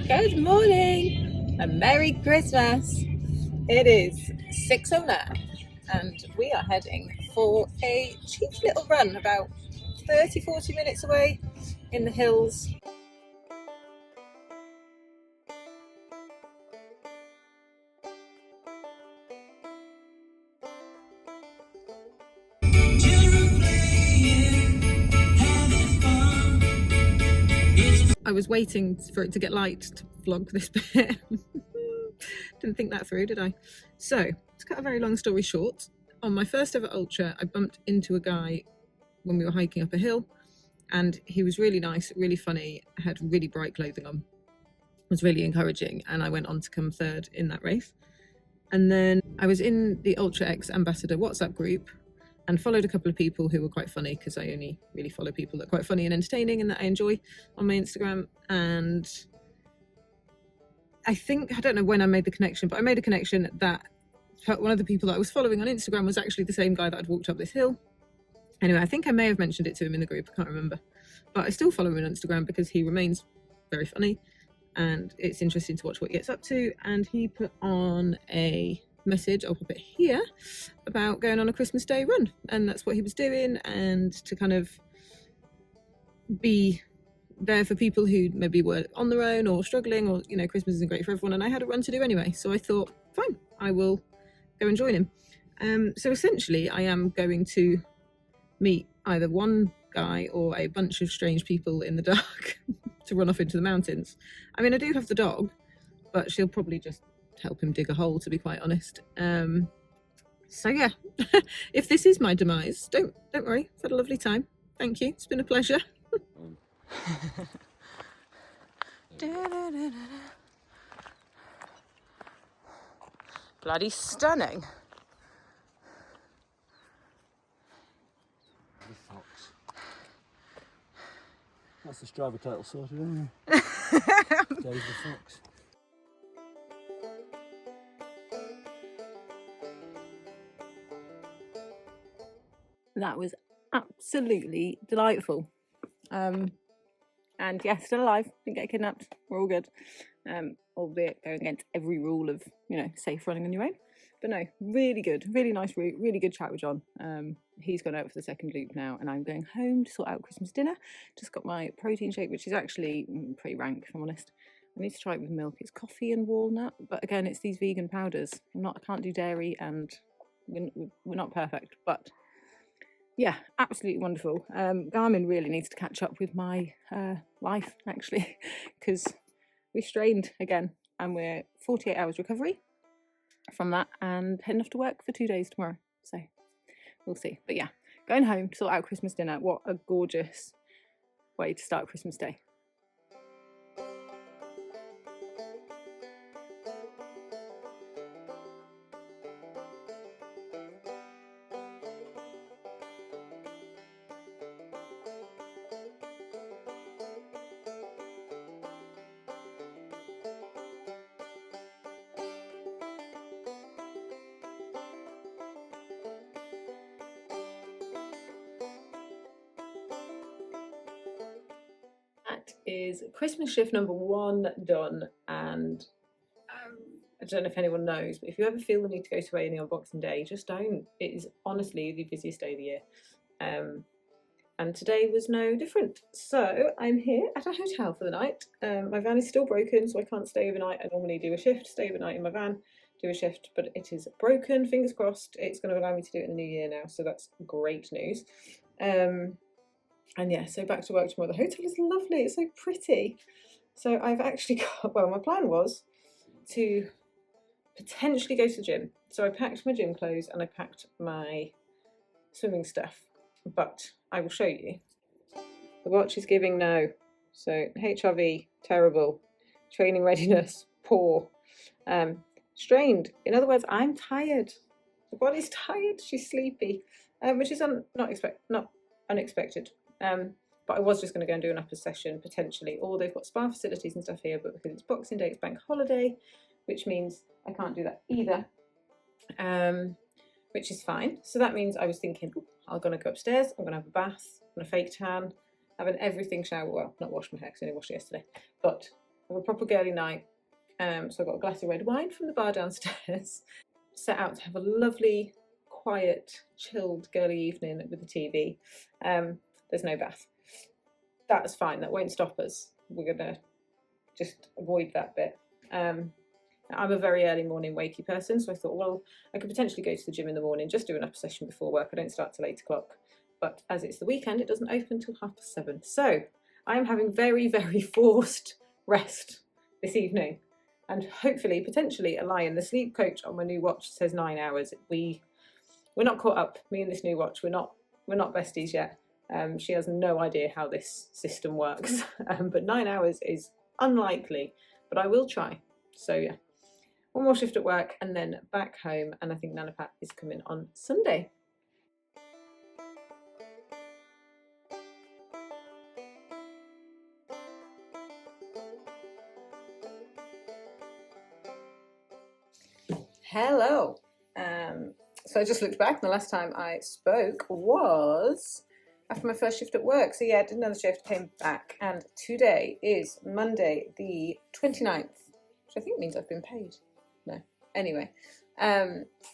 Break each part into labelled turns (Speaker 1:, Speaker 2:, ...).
Speaker 1: Good morning and Merry Christmas. It is 6:09 and we are heading for a cheeky little run about 30-40 minutes away in the hills. I was waiting for it to get light to vlog this bit. Didn't think that through, did I? So, to cut a very long story short, on my first ever ultra, I bumped into a guy when we were hiking up a hill, and he was really nice, really funny, had really bright clothing on, was really encouraging, and I went on to come third in that race. And then I was in the Ultra X Ambassador WhatsApp group and followed a couple of people who were quite funny, because I only really follow people that are quite funny and entertaining and that I enjoy on my Instagram. And I don't know when I made the connection, but I made a connection that one of the people that I was following on Instagram was actually the same guy that I'd walked up this hill. Anyway, I think I may have mentioned it to him in the group, I can't remember. But I still follow him on Instagram because he remains very funny and it's interesting to watch what he gets up to. And he put on a message, I'll pop it here, about going on a Christmas Day run, and that's what he was doing, and to kind of be there for people who maybe were on their own or struggling, or Christmas isn't great for everyone, and I had a run to do anyway, so I thought fine, I will go and join him. So essentially I am going to meet either one guy or a bunch of strange people in the dark to run off into the mountains. I mean, I do have the dog, but she'll probably just help him dig a hole, to be quite honest. So yeah, if this is my demise, don't worry, I've had a lovely time. Thank you, it's been a pleasure. Bloody stunning.
Speaker 2: The fox. That's the Strava title sorted, isn't it? There's the fox.
Speaker 1: That was absolutely delightful. And yeah, still alive, didn't get kidnapped, we're all good. Albeit going against every rule of, safe running on your own. But no, really good, really nice route, really good chat with John. He's gone out for the second loop now, and I'm going home to sort out Christmas dinner. Just got my protein shake, which is actually pretty rank, if I'm honest. I need to try it with milk. It's coffee and walnut, but again, it's these vegan powders. I can't do dairy, and we're not perfect, but yeah, absolutely wonderful. Garmin really needs to catch up with my life, actually, because we strained again, and we're 48 hours recovery from that, and heading off to work for 2 days tomorrow. So we'll see. But yeah, going home to sort out Christmas dinner. What a gorgeous way to start Christmas Day. That is Christmas shift number 1 done, and I don't know if anyone knows, but if you ever feel the need to go to A&E on Boxing Day, just don't. It is honestly the busiest day of the year, and today was no different. So I'm here at a hotel for the night. My van is still broken, so I can't stay overnight. I normally do a shift, stay overnight in my van, do a shift, but it is broken. Fingers crossed it's going to allow me to do it in the new year now, so that's great news. And yeah, so back to work tomorrow. The hotel is lovely, it's so pretty. So I've actually got, well, my plan was to potentially go to the gym. So I packed my gym clothes and I packed my swimming stuff, but I will show you. The watch is giving no. So HRV, terrible. Training readiness, poor. Strained. In other words, I'm tired. The body's tired, she's sleepy, which is not unexpected. But I was just going to go and do an upper session potentially, or they've got spa facilities and stuff here, but because it's Boxing Day, it's bank holiday, which means I can't do that either, which is fine. So that means I was thinking, I'm going to go upstairs, I'm going to have a bath, I'm going to fake tan, have an everything shower, well, not wash my hair because I only washed it yesterday, but have a proper girly night. So I got a glass of red wine from the bar downstairs. Set out to have a lovely, quiet, chilled, girly evening with the TV. There's no bath. That's fine. That won't stop us. We're gonna just avoid that bit. I'm a very early morning wakey person, so I thought, well, I could potentially go to the gym in the morning, just do an upper session before work. I don't start till 8 o'clock, but as it's the weekend, it doesn't open till 7:30. So I am having very, very forced rest this evening, and hopefully, potentially, a lie in. The sleep coach on my new watch says 9 hours. We're not caught up. Me and this new watch, we're not besties yet. She has no idea how this system works, but 9 hours is unlikely, but I will try. So yeah, one more shift at work and then back home, and I think Nana Pat is coming on Sunday. Hello. So I just looked back, and the last time I spoke was after my first shift at work. So yeah, I did another shift, came back, and today is Monday the 29th, which I think means I've been paid. No. Anyway,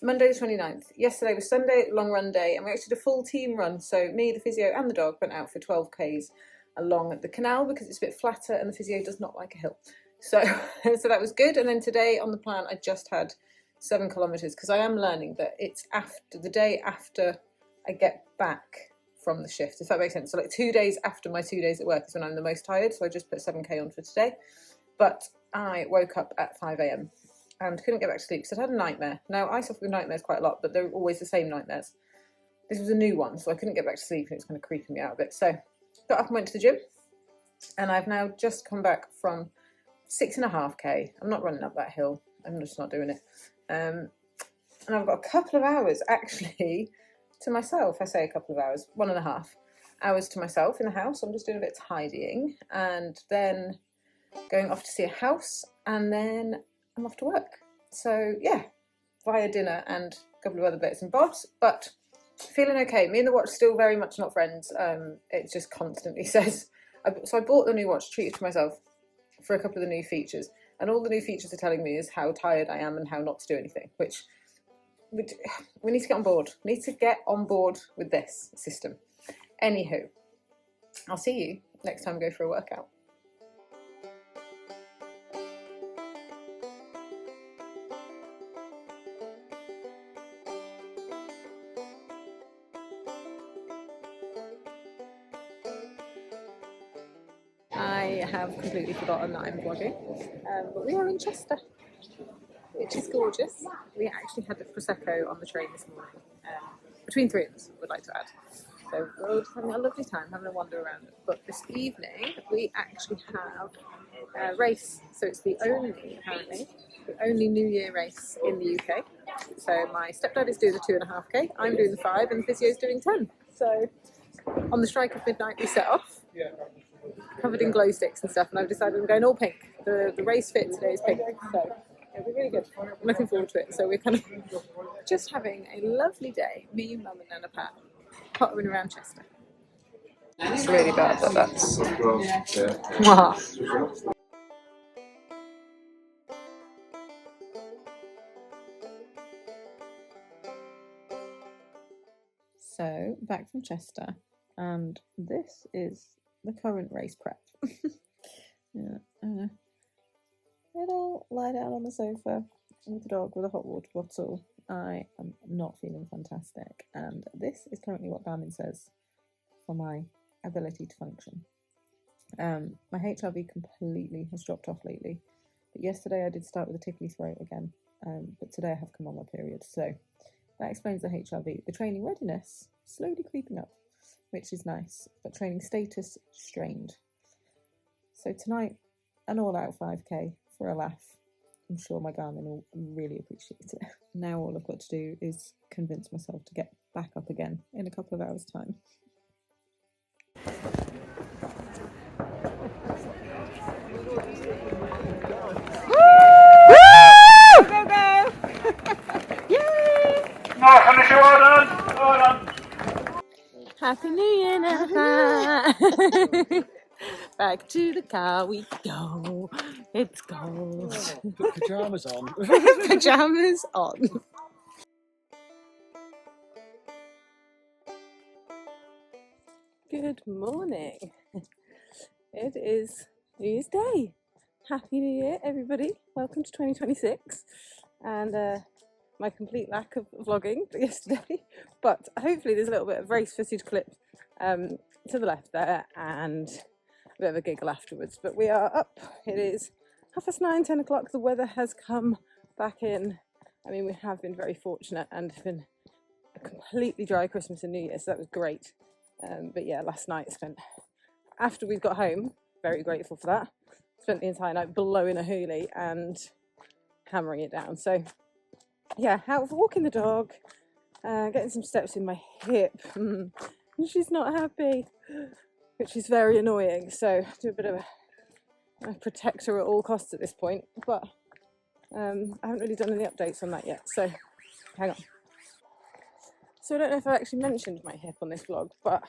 Speaker 1: Monday the 29th. Yesterday was Sunday, long run day, and we actually did a full team run. So me, the physio, and the dog went out for 12 Ks along the canal because it's a bit flatter and the physio does not like a hill. So, so that was good. And then today on the plan, I just had 7 kilometers because I am learning that it's after the day after I get back from the shift, if that makes sense. So like 2 days after my 2 days at work is when I'm the most tired. So I just put 7K on for today. But I woke up at 5 a.m. and couldn't get back to sleep because I'd had a nightmare. Now, I suffer with nightmares quite a lot, but they're always the same nightmares. This was a new one, so I couldn't get back to sleep and it was kind of creeping me out a bit. So got up and went to the gym, and I've now just come back from 6.5K. I'm not running up that hill. I'm just not doing it. And I've got a couple of hours actually to myself. I say a couple of hours, 1.5 hours to myself in the house. I'm just doing a bit of tidying and then going off to see a house, and then I'm off to work. So yeah, via dinner and a couple of other bits and bobs, but feeling okay. Me and the watch still very much not friends. It just constantly says, so I bought the new watch, treated to myself for a couple of the new features, and all the new features are telling me is how tired I am and how not to do anything, which we need to get on board. We need to get on board with this system. Anywho, I'll see you next time we go for a workout. I have completely forgotten that I'm vlogging, but we are in Chester, which is gorgeous. We actually had a Prosecco on the train this morning, between 3 of us, would like to add. So we're all just having a lovely time, having a wander around. But this evening, we actually have a race. So it's apparently, the only New Year race in the UK. So my stepdad is doing the 2.5K, I'm doing the 5, and the physio's doing 10. So on the strike of midnight, we set off, covered in glow sticks and stuff, and I've decided I'm going all pink. The race fit today is pink, so it'll be really good. I'm looking forward to it. So we're kind of just having a lovely day, me, Mum and Nana Pat, pottering around Chester. It's really bad that that's... Wow. So, back from Chester, and this is the current race prep. Yeah, little lie down on the sofa with the dog with a hot water bottle. I am not feeling fantastic, and this is currently what Garmin says for my ability to function. My HRV completely has dropped off lately, but yesterday I did start with a tickly throat again, but today I have come on my period, so that explains the HRV. The training readiness slowly creeping up, which is nice, but training status strained. So tonight, an all-out 5K for a laugh. I'm sure my Garmin will really appreciate it. Now all I've got to do is convince myself to get back up again in a couple of hours' time. Woo! Go, go! Yay!
Speaker 3: No, finish it, well done! Well done!
Speaker 1: Happy New Year, Nana. Back to the car we go. It's cold.
Speaker 2: Put pyjamas on.
Speaker 1: Pyjamas on. Good morning. It is New Year's Day. Happy New Year, everybody. Welcome to 2026. And my complete lack of vlogging yesterday. But hopefully there's a little bit of race footage clip to the left there and a bit of a giggle afterwards. But we are up. It is 9:30, 10 o'clock. The weather has come back in. I mean, we have been very fortunate and been a completely dry Christmas and New Year, so that was great. But yeah, last night after we got home, very grateful for that. Spent the entire night blowing a hoolie and hammering it down. So yeah, out for walking the dog, getting some steps in my hip. She's not happy, which is very annoying. So do a bit of a protect her at all costs at this point. But I haven't really done any updates on that yet. So hang on. So I don't know if I actually mentioned my hip on this vlog, but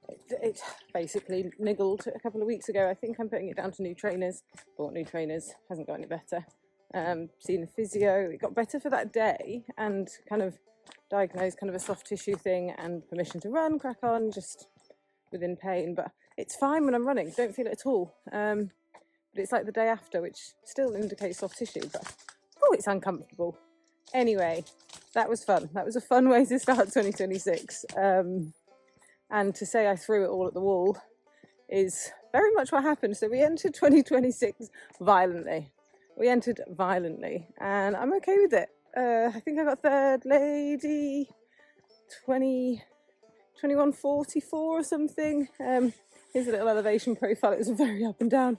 Speaker 1: it basically niggled a couple of weeks ago. I think I'm putting it down to new trainers. Bought new trainers, hasn't got any better. Seen the physio, it got better for that day and kind of diagnosed kind of a soft tissue thing and permission to run, crack on, just within pain. But it's fine when I'm running, don't feel it at all. But it's like the day after, which still indicates soft tissue, but oh, it's uncomfortable. Anyway, that was fun. That was a fun way to start 2026. And to say I threw it all at the wall is very much what happened. So we entered 2026 violently. And I'm okay with it. I think I got third lady, 2144 or something. Here's a little elevation profile. It was a very up and down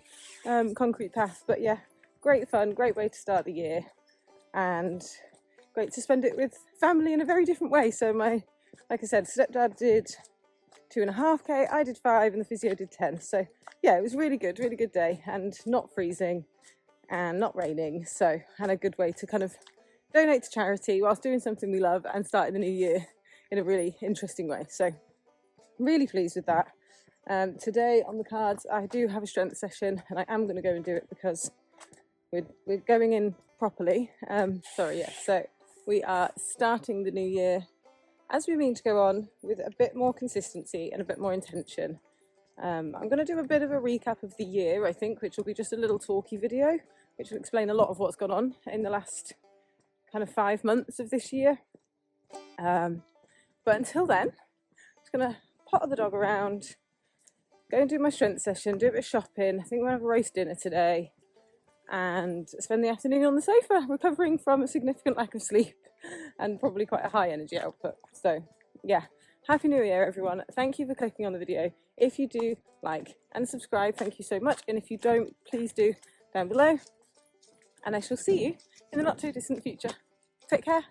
Speaker 1: concrete path. But yeah, great fun, great way to start the year. And great to spend it with family in a very different way. So like I said, stepdad did 2.5k, I did 5, and the physio did 10. So yeah, it was really good day, and not freezing and not raining. So and a good way to kind of donate to charity whilst doing something we love and starting the new year in a really interesting way. So really pleased with that. Today on the cards, I do have a strength session, and I am going to go and do it because we're going in properly. So we are starting the new year as we mean to go on, with a bit more consistency and a bit more intention. I'm going to do a bit of a recap of the year, I think, which will be just a little talky video, which will explain a lot of what's gone on in the last kind of 5 months of this year. But until then, I'm just going to potter the dog around, go and do my strength session, do a bit of shopping. I think we're going to have a roast dinner today, and spend the afternoon on the sofa recovering from a significant lack of sleep and probably quite a high energy output. So yeah, happy new year everyone. Thank you for clicking on the video. If you do, like and subscribe, thank you so much, and if you don't, please do down below, and I shall see you in the not too distant future. Take care.